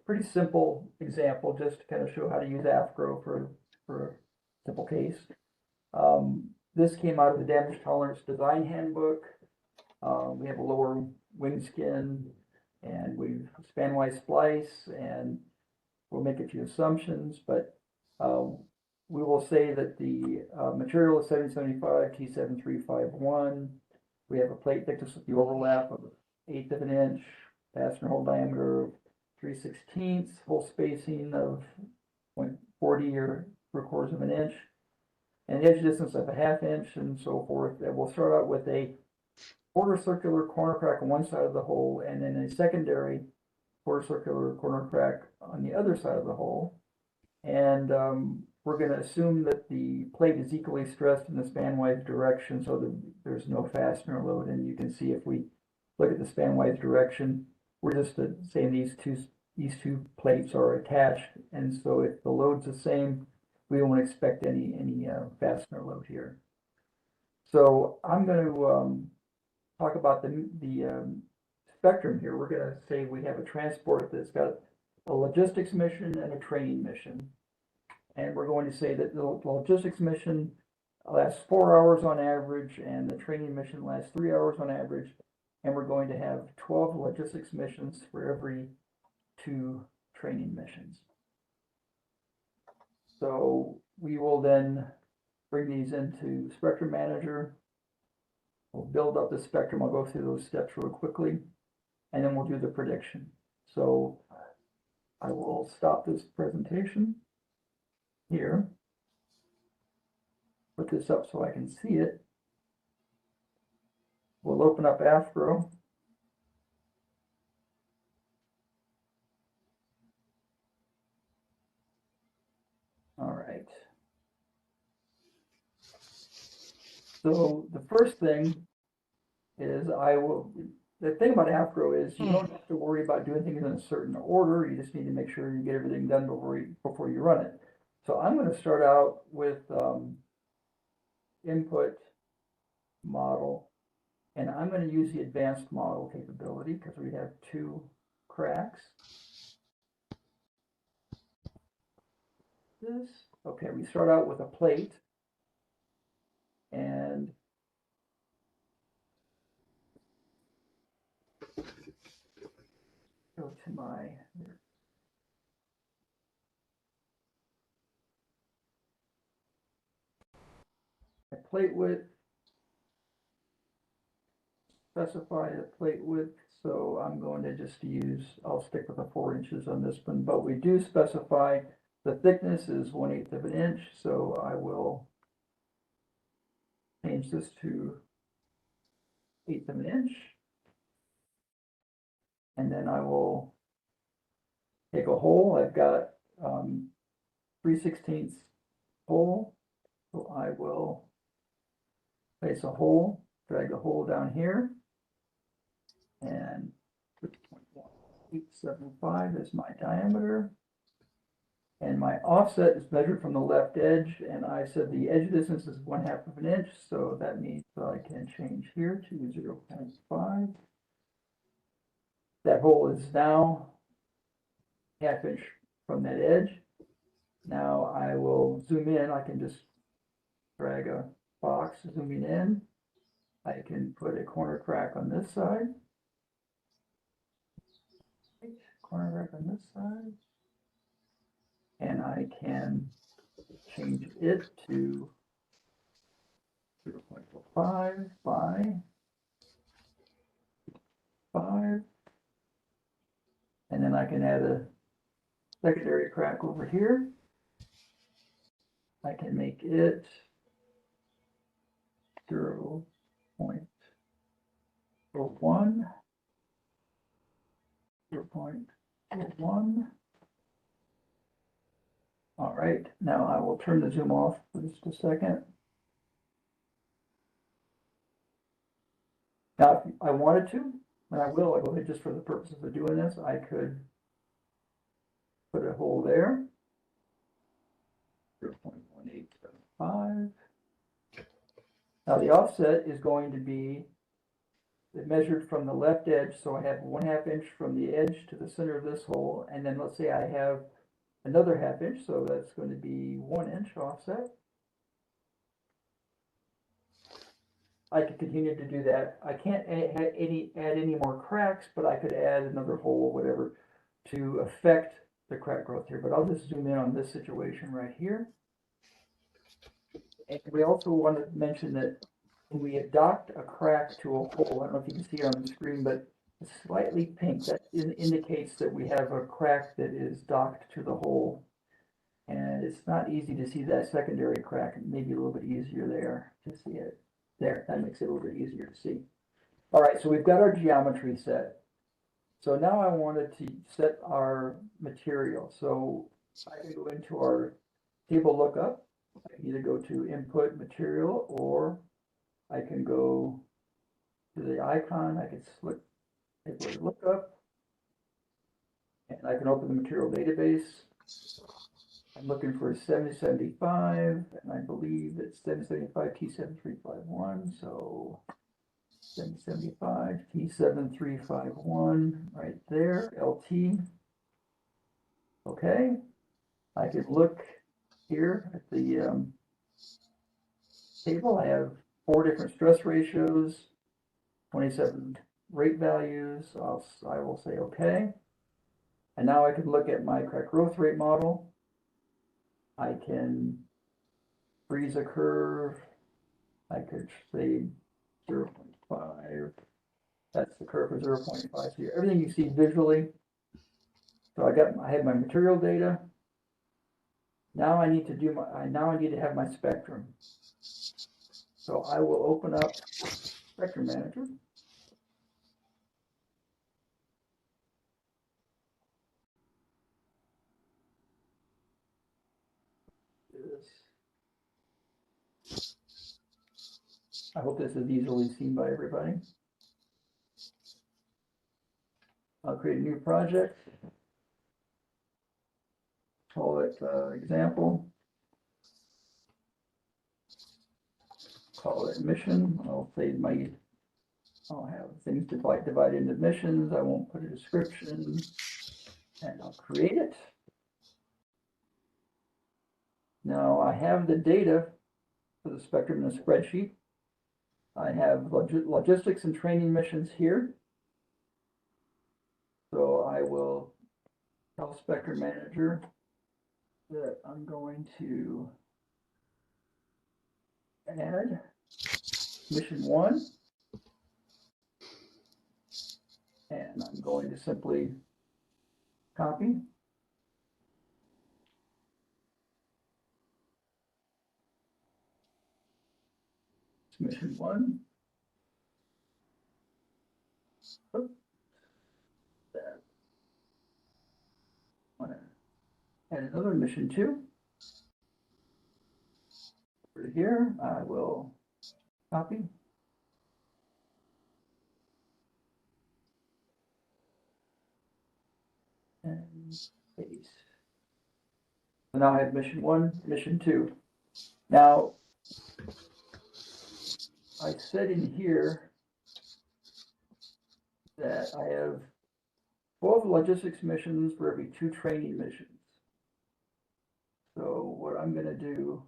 pretty simple example just to kind of show how to use AFGROW for a simple case. This came out of the damage tolerance design handbook. We have a lower wing skin, and we've spanwise splice, and we'll make a few assumptions, but we will say that the material is 775 T7351. We have a plate thickness with the overlap of 1/8 of an inch, fastener hole diameter of 3/16, hole spacing of 0.40 or 3/4 of an inch, and edge distance of 1/2 inch, and so forth. And we'll start out with a quarter circular corner crack on one side of the hole, and then a secondary quarter circular corner crack on the other side of the hole. And we're going to assume that the plate is equally stressed in the spanwise direction, so that there's no fastener load. And you can see if we look at the spanwise direction, we're just saying these two plates are attached, and so if the load's the same, we won't expect any fastener load here. So I'm going to talk about the spectrum here. We're going to say we have a transport that's got a logistics mission and a training mission. And we're going to say that the logistics mission lasts 4 hours on average, and the training mission lasts 3 hours on average. And we're going to have 12 logistics missions for every 2 training missions. So we will then bring these into Spectrum Manager. We'll build up the spectrum. I'll go through those steps real quickly, and then we'll do the prediction. So I will stop this presentation here, put this up so I can see it. We'll open up AFGROW. All right. So the first thing is the thing about AFGROW is you don't have to worry about doing things in a certain order. You just need to make sure you get everything done before you run it. So I'm going to start out with input model, and I'm going to use the advanced model capability because we have 2 cracks. Okay, we start out with a plate, and go to my plate width, specify the plate width. So I'm going to just I'll stick with the 4 inches on this one, but we do specify the thickness is 1/8 of an inch. So I will change this to 1/8 of an inch. And then I will take a hole. I've got 3/16 hole. So I will place a hole, drag the hole down here, and 875 is my diameter. And my offset is measured from the left edge, and I said the edge distance is 1/2 of an inch, so that means I can change here to 0.5. That hole is now 1/2 inch from that edge. Now I will zoom in. I can just drag a box zooming in. I can put a corner crack on this side. Corner crack on this side. And I can change it to 0.45 by 5. And then I can add a secondary crack over here. I can make it 0.01, 0.01. All right, now I will turn the zoom off for just a second. Now, if I wanted to, and I will, I'll go ahead just for the purposes of doing this, I could put a hole there, 0.1875. Now the offset is going to be measured from the left edge, so I have 1/2 inch from the edge to the center of this hole, and then let's say I have another 1/2 inch, so that's going to be 1 inch offset. I could continue to do that. I can't add any more cracks, but I could add another hole, whatever, to affect the crack growth here. But I'll just zoom in on this situation right here. And we also want to mention that when we have docked a crack to a hole, I don't know if you can see it on the screen, but it's slightly pink. That indicates that we have a crack that is docked to the hole. And it's not easy to see that secondary crack. It may be a little bit easier there to see it. There, that makes it a little bit easier to see. All right, so we've got our geometry set. So now I wanted to set our material. So I can go into our table lookup. I can either go to input material, or I can go to the icon. I can select table lookup, and I can open the material database. I'm looking for 7075, and I believe it's 775 T7351, so 775 T7351 right there, LT. Okay, I can look here at the table. I have 4 different stress ratios, 27 rate values. I will say okay. And now I can look at my crack growth rate model. I can freeze a curve. I could say 0.5. That's the curve for 0.5. So everything you see visually. So I have my material data. Now I need to do now I need to have my spectrum. So I will open up Spectrum Manager. I hope this is easily seen by everybody. I'll create a new project. Call it example. Call it mission. I'll have things divided into missions. I won't put a description, and I'll create it. Now I have the data for the spectrum in a spreadsheet. I have logistics and training missions here. So I will tell Spectrum Manager that I'm going to add mission 1. And I'm going to simply copy. It's mission 1. Oops. That. And another mission 2. Over here, I will copy. And paste. So now I have mission 1, mission 2. Now, I said in here that I have 12 logistics missions for every 2 training missions. So what I'm going to do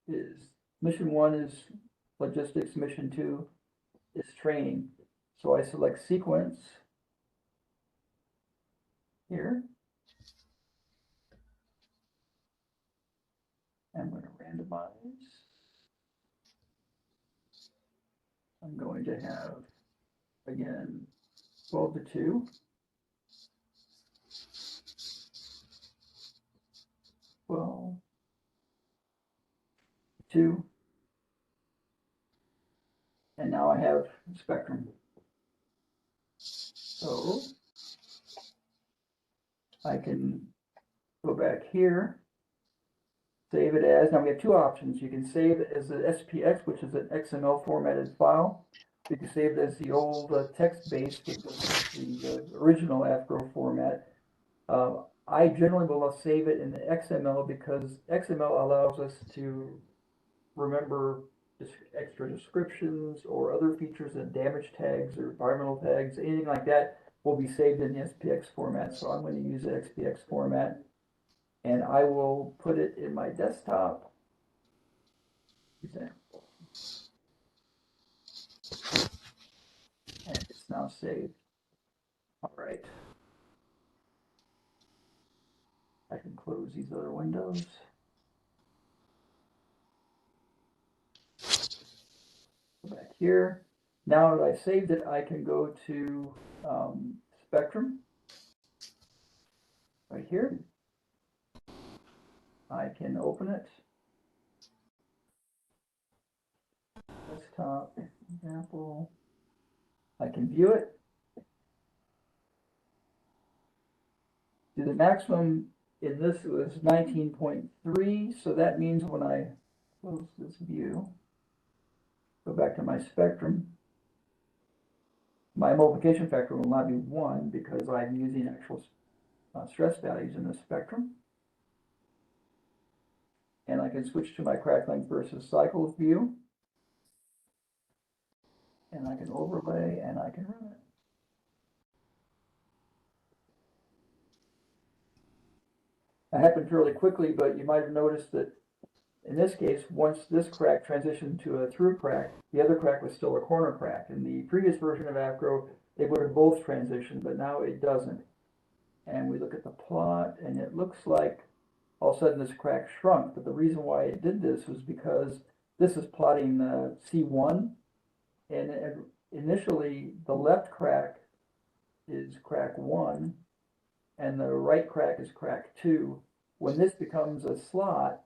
is mission 1 is logistics, mission 2 is training. So I select sequence here. I'm going to randomize. I'm going to have, again, 12 to 2. 12, 2. And now I have spectrum. So I can go back here, save it as, now we have 2 options. You can save it as an SPX, which is an XML formatted file. You can save it as the old text-based, which is the original AFGROW format. I generally will save it in the XML because XML allows us to remember extra descriptions or other features and damage tags or environmental tags, anything like that will be saved in the SPX format. So I'm going to use the SPX format, and I will put it in my desktop example. And it's now saved. All right. I can close these other windows. Go back here. Now that I've saved it, I can go to Spectrum right here. I can open it. Desktop example. I can view it. See, the maximum in this was 19.3, so that means when I close this view, go back to my spectrum, my multiplication factor will not be 1 because I'm using actual stress values in the spectrum. And I can switch to my crack length versus cycles view. And I can overlay and I can run it. That happened fairly quickly, but you might have noticed that in this case, once this crack transitioned to a through crack, the other crack was still a corner crack. In the previous version of AFGROW, they would have both transitioned, but now it doesn't. And we look at the plot, and it looks like all of a sudden this crack shrunk. But the reason why it did this was because this is plotting C1, and initially the left crack is crack 1, and the right crack is crack 2. When this becomes a slot,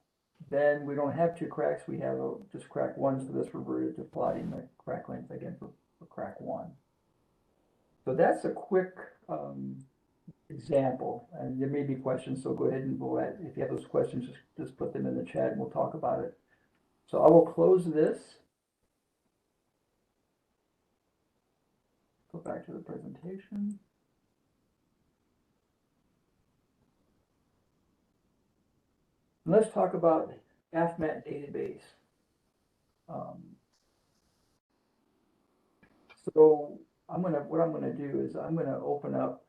then we don't have 2 cracks, we have just crack 1, so this reverted to plotting the crack length again for crack 1. So that's a quick example, and there may be questions, so go ahead and go ahead. If you have those questions, just put them in the chat and we'll talk about it. So I will close this. Go back to the presentation. And let's talk about AFMAT database. So what I'm gonna do is I'm gonna open up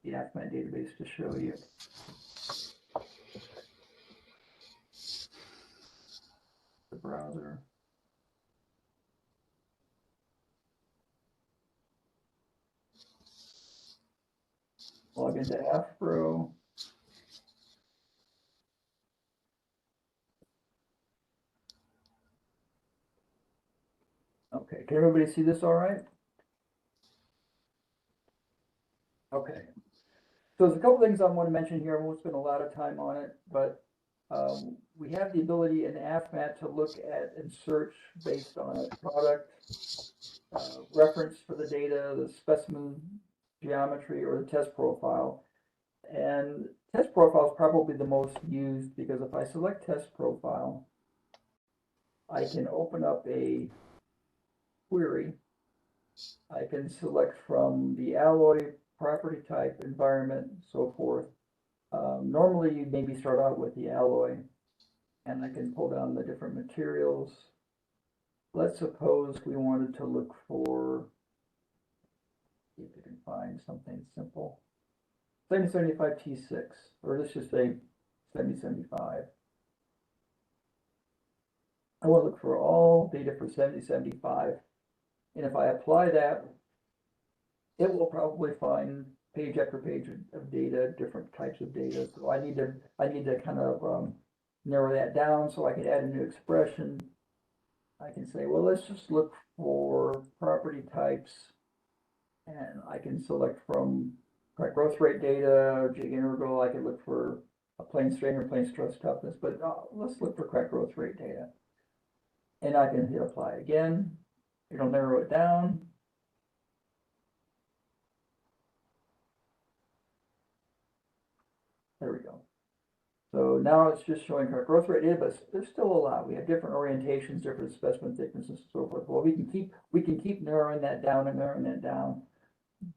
the AFMAT database to show you. The browser. Log into AFGROW. Okay, can everybody see this all right? Okay. So there's a couple things I want to mention here. I won't spend a lot of time on it, but we have the ability in AFMAT to look at and search based on a product reference for the data, the specimen geometry, or the test profile. And test profile is probably the most used because if I select test profile, I can open up a query. I can select from the alloy, property type, environment, so forth. Normally you maybe start out with the alloy, and I can pull down the different materials. Let's suppose we wanted to look for, see if we can find something simple. 7075 T6, or let's just say 7075. I want to look for all data for 7075. And if I apply that, it will probably find page after page of data, different types of data. So I need to kind of narrow that down so I can add a new expression. I can say, well, let's just look for property types, and I can select from crack growth rate data, jig integral. I can look for a plane strain or plane stress toughness, but let's look for crack growth rate data. And I can hit apply again. It'll narrow it down. There we go. So now it's just showing crack growth rate data, but there's still a lot. We have different orientations, different specimen thicknesses, and so forth. Well, we can keep narrowing that down and narrowing that down.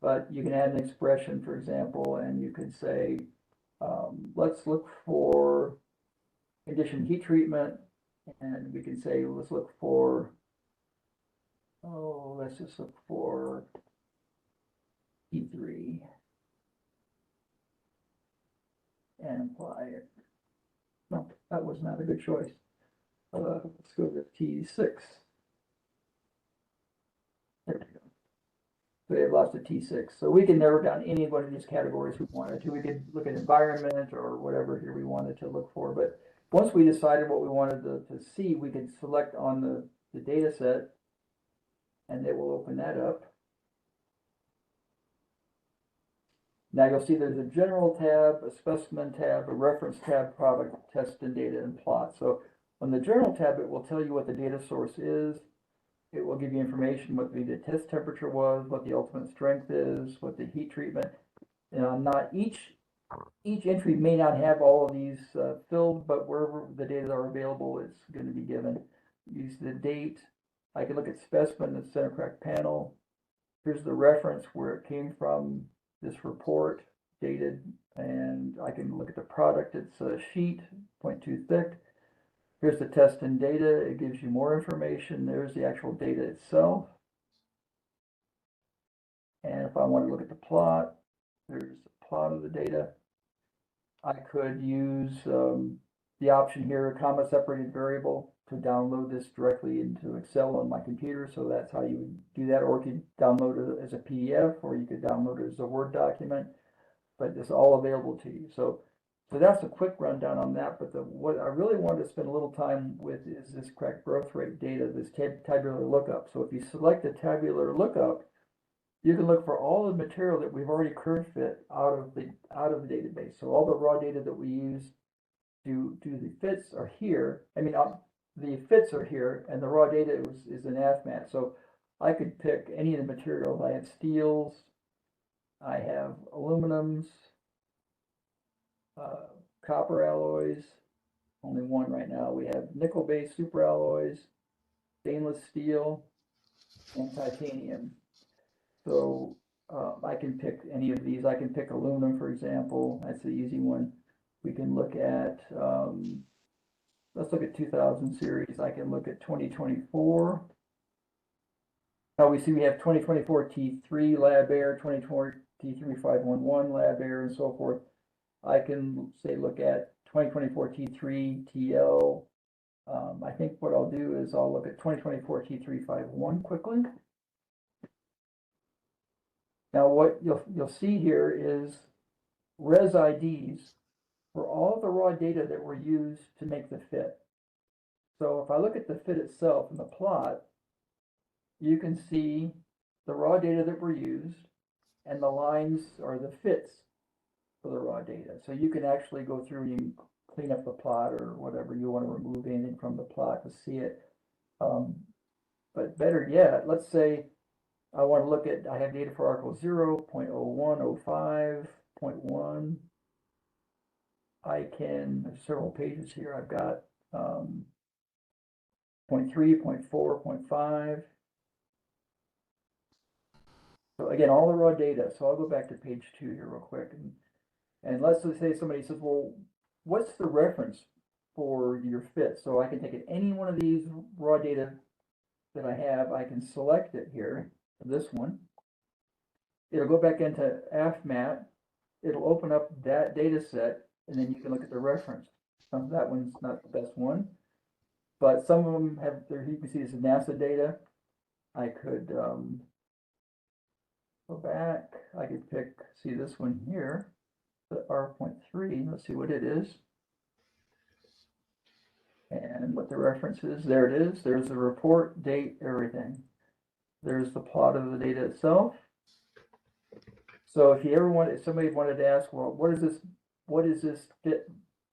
But you can add an expression, for example, and you could say, let's look for conditioned heat treatment And we can say, let's look for, let's just look for T3 and apply it. No, that was not a good choice. Let's go to T6. There we go. So we have lots of T6. So we can narrow down any one of these categories we wanted to. We could look at environment or whatever here we wanted to look for. But once we decided what we wanted to see, we could select on the data set, and it will open that up. Now you'll see there's a general tab, a specimen tab, a reference tab, product, test, and data and plot. So on the general tab, it will tell you what the data source is. It will give you information what the test temperature was, what the ultimate strength is, what the heat treatment. Not each entry may not have all of these filled, but wherever the data are available, it's going to be given. Use the date. I can look at specimen, the center crack panel. Here's the reference where it came from, this report, dated, and I can look at the product. It's a sheet, 0.2 thick. Here's the test and data. It gives you more information. There's the actual data itself. And if I want to look at the plot, there's the plot of the data. I could use the option here, comma separated variable, to download this directly into Excel on my computer. So that's how you would do that, or you could download it as a PDF, or you could download it as a Word document, but it's all available to you. So that's a quick rundown on that. But what I really wanted to spend a little time with is this crack growth rate data, this tabular lookup. So if you select the tabular lookup, you can look for all the material that we've already curve fit out of the database. So all the raw data that we use to do the fits are here. I mean, the fits are here, and the raw data is in AFMAT. So I could pick any of the materials. I have steels, I have aluminums, copper alloys, only one right now. We have nickel-based super alloys, stainless steel, and titanium. So I can pick any of these. I can pick aluminum, for example. That's the easy one. We can look at, let's look at 2000 series. I can look at 2024. Now we see we have 2024 T3 lab air, 2024 T3 511 lab air, and so forth. I can say look at 2024 T3 TL. I think what I'll do is I'll look at 2024 T351 quickly. Now what you'll see here is res IDs for all the raw data that were used to make the fit. So if I look at the fit itself in the plot, you can see the raw data that were used, and the lines are the fits for the raw data. So you can actually go through and clean up the plot or whatever you want to remove anything from the plot to see it. But better yet, let's say I want to look at, I have data for article 0, 0.01, 05, 0.1. I can, there's several pages here. I've got 0.3, 0.4, 0.5. So again, all the raw data. So I'll go back to page 2 here real quick. And let's just say somebody says, well, what's the reference for your fit? So I can take any one of these raw data that I have. I can select it here, this one. It'll go back into AFMAT. It'll open up that data set, and then you can look at the reference. That one's not the best one, but some of them have, you can see this is NASA data. I could go back. I could pick, see this one here, the R.3. Let's see what it is. And what the reference is. There it is. There's the report, date, everything. There's the plot of the data itself. So if you ever if somebody wanted to ask, well, what is this fit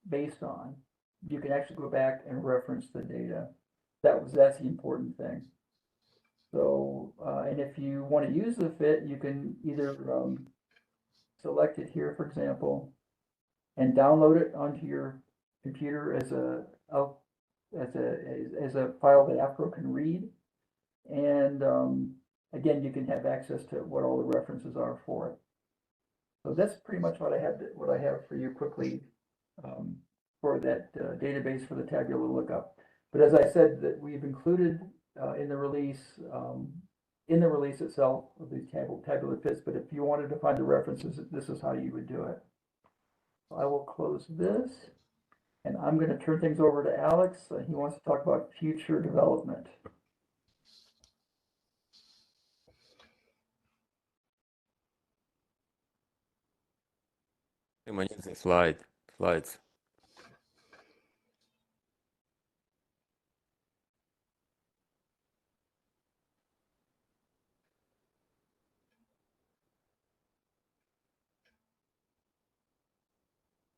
based on? You can actually go back and reference the data. That's the important thing. So, and if you want to use the fit, you can either select it here, for example, and download it onto your computer as a file that AFGROW can read. And again, you can have access to what all the references are for it. So that's pretty much what I have for you quickly for that database for the tabular lookup. But as I said, that we've included in the release itself of these tabular fits, but if you wanted to find the references, this is how you would do it. So I will close this, and I'm going to turn things over to Alex. He wants to talk about future development. Slides.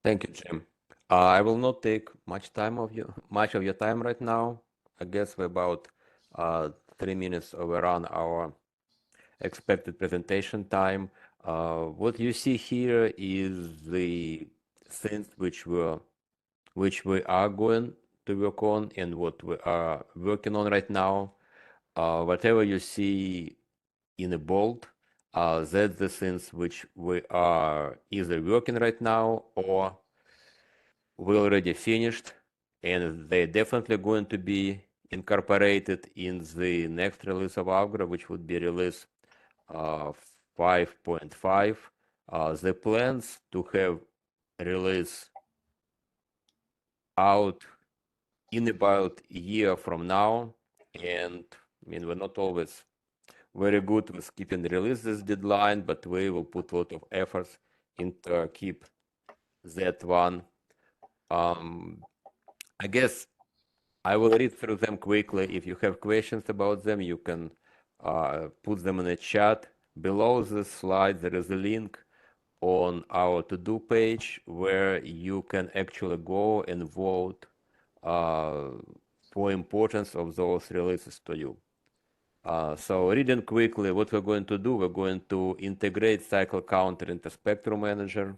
Thank you, Jim. I will not take much of your time right now. I guess we're about 3 minutes overrun our expected presentation time. What you see here is the things which we are going to work on and what we are working on right now. Whatever you see in a bold, that's the things which we are either working right now or we already finished, and they're definitely going to be incorporated in the next release of AFGROW, which would be release 5.5. The plans to have release out in about a year from now, and I mean, we're not always very good with keeping the releases deadline, but we will put a lot of efforts into keep that one. I guess I will read through them quickly. If you have questions about them, you can put them in the chat. Below the slide, there is a link on our to-do page where you can actually go and vote for importance of those releases to you. So reading quickly, what we're going to do, we're going to integrate cycle counter into Spectrum Manager.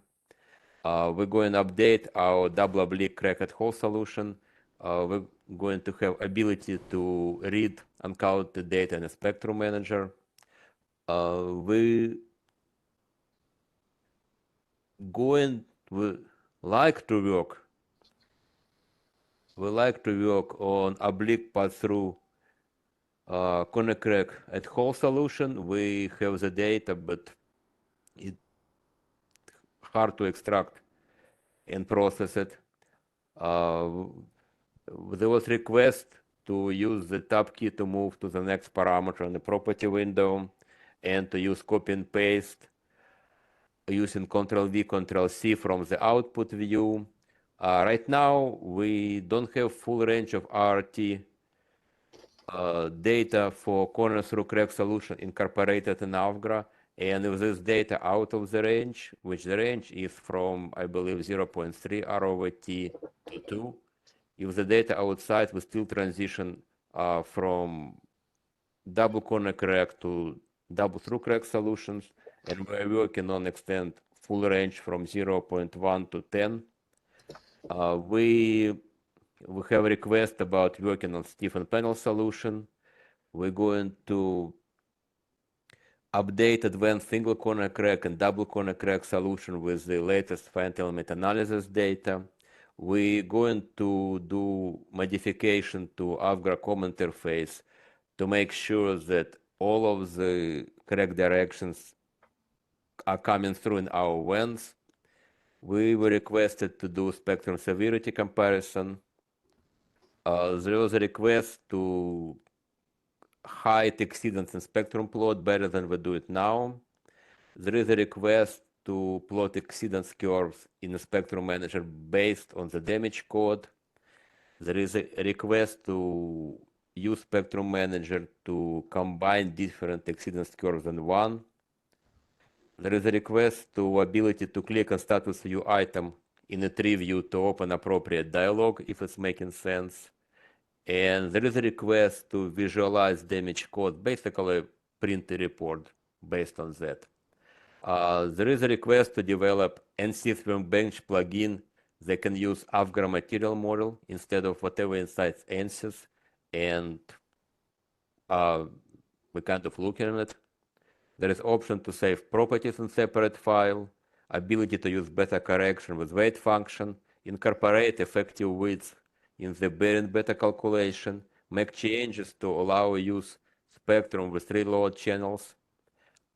We're going to update our double oblique cracked hole solution. We're going to have ability to read uncounted data in a Spectrum Manager. We like to work on oblique pass-through corner crack at hole solution. We have the data, but it's hard to extract and process it. There was request to use the tab key to move to the next parameter in the property window and to use copy and paste using Ctrl-V, Ctrl-C from the output view. Right now, we don't have full range of RT data for corner through crack solution incorporated in AFGROW. And if this data out of the range, which the range is from, I believe, 0.3 R/T to 2. If the data outside, we still transition from double corner crack to double through crack solutions. And we're working on extend full range from 0.1 to 10. We have a request about working on stiffened panel solution. We're going to update advanced single corner crack and double corner crack solution with the latest finite element analysis data. We're going to do modification to AFGROW COM interface to make sure that all of the crack directions are coming through in our vents. We were requested to do spectrum severity comparison. There was a request to hide exceedance in spectrum plot better than we do it now. There is a request to plot exceedance curves in the Spectrum Manager based on the damage code. There is a request to use Spectrum Manager to combine different exceedance curves in one. There is a request to ability to click on status view item in a tree view to open appropriate dialog if it's making sense. And there is a request to visualize damage code, basically print a report based on that. There is a request to develop NC Bench plugin that can use AFGROW material model instead of whatever inside ANSYS, and we're kind of looking at it. There is option to save properties in separate file, ability to use beta correction with weight function, incorporate effective width in the bearing beta calculation, make changes to allow use spectrum with 3 load channels,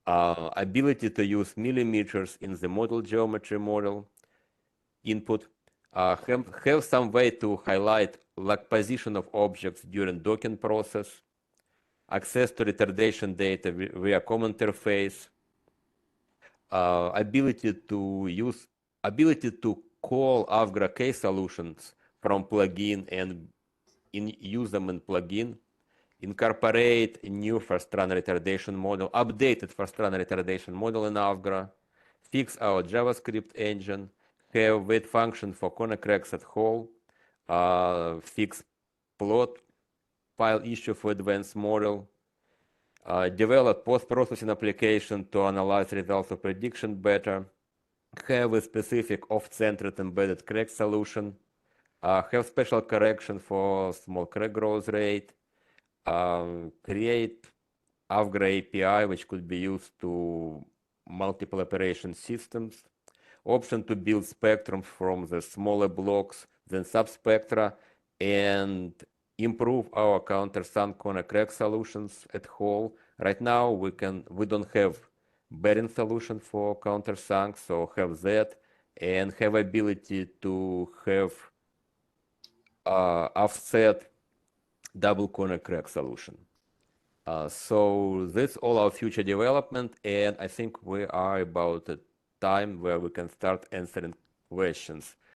ability to use millimeters in the model geometry model input, have some way to highlight like position of objects during docking process, access to retardation data via common interface, ability to call AFGROW case solutions from plugin and use them in plugin, incorporate a new first run retardation model, updated first run retardation model in AFGROW, fix our JavaScript engine, have wait function for corner cracks at hole, fix plot file issue for advanced model, develop post-processing application to analyze results of prediction better, have a specific off-centered embedded crack solution, have special correction for small crack growth rate, create AFGROW API, which could be used to multiple operation systems, option to build spectrum from the smaller blocks than subspectra, and improve our countersunk corner crack solutions at hole. Right now, we don't have bearing solution for countersunk, so have that, and have ability to have offset double corner crack solution. So that's all our future development, and I think we are about a time where we can start answering questions.